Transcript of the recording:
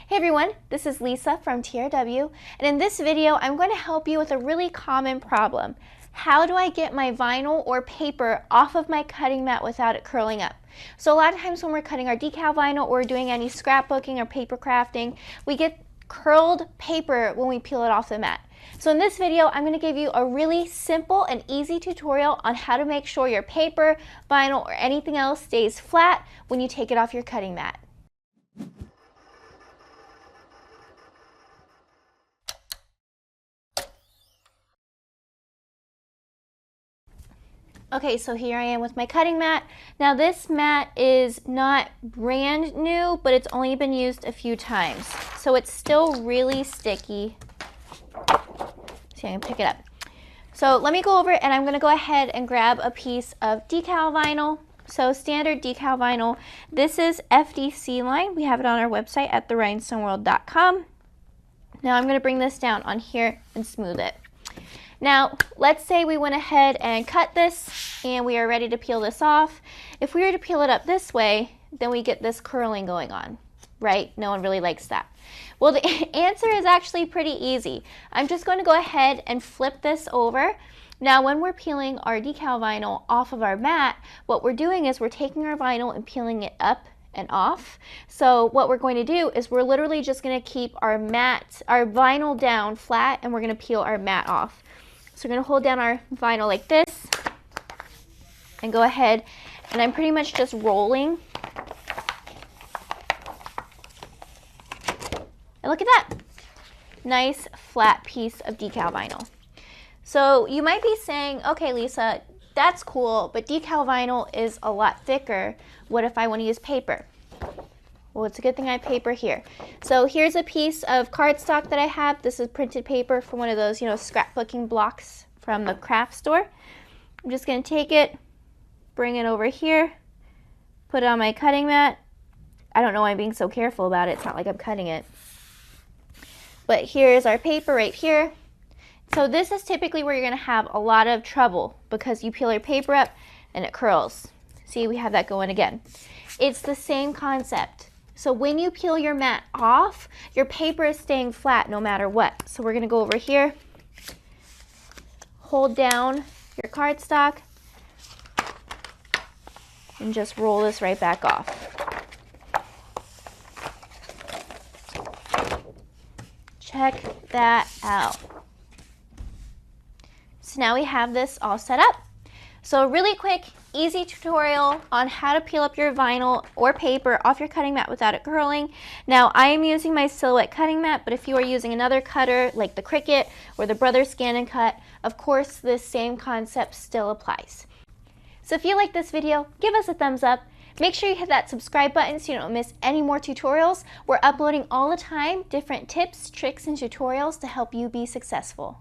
Hey everyone, this is Lisa from TRW, and in this video I'm going to help you with a really common problem. How do I get my vinyl or paper off of my cutting mat without it curling up? So a lot of times when we're cutting our decal vinyl or doing any scrapbooking or paper crafting, we get curled paper when we peel it off the mat. So in this video, I'm going to give you a really simple and easy tutorial on how to make sure your paper, vinyl, or anything else stays flat when you take it off your cutting mat. Okay, so here I am with my cutting mat. Now this mat is not brand new, but it's only been used a few times. So it's still really sticky. See, I can pick it up. So let me go over and I'm gonna go ahead and grab a piece of decal vinyl. So standard decal vinyl. This is FDC line. We have it on our website at therhinestoneworld.com. Now I'm gonna bring this down on here and smooth it. Now, let's say we went ahead and cut this and we are ready to peel this off. If we were to peel it up this way, then we get this curling going on, right? No one really likes that. Well, the answer is actually pretty easy. I'm just going to go ahead and flip this over. Now, when we're peeling our decal vinyl off of our mat, what we're doing is we're taking our vinyl and peeling it up and off. So what we're going to do is we're literally just going to keep our vinyl down flat, and we're going to peel our mat off. So we're going to hold down our vinyl like this and go ahead, and I'm pretty much just rolling. And look at that. Nice flat piece of decal vinyl. So you might be saying, okay Lisa, that's cool, but decal vinyl is a lot thicker. What if I want to use paper? Well, it's a good thing I have paper here. So here's a piece of cardstock that I have. This is printed paper from one of those, scrapbooking blocks from the craft store. I'm just going to take it, bring it over here, put it on my cutting mat. I don't know why I'm being so careful about it. It's not like I'm cutting it. But here's our paper right here. So this is typically where you're going to have a lot of trouble because you peel your paper up and it curls. See, we have that going again. It's the same concept. So when you peel your mat off, your paper is staying flat no matter what. So we're going to go over here, hold down your cardstock, and just roll this right back off. Check that out. So now we have this all set up. So a really quick, easy tutorial on how to peel up your vinyl or paper off your cutting mat without it curling. Now I am using my Silhouette cutting mat, but if you are using another cutter like the Cricut or the Brothers Scan and Cut, of course this same concept still applies. So if you like this video, give us a thumbs up. Make sure you hit that subscribe button so you don't miss any more tutorials. We're uploading all the time different tips, tricks, and tutorials to help you be successful.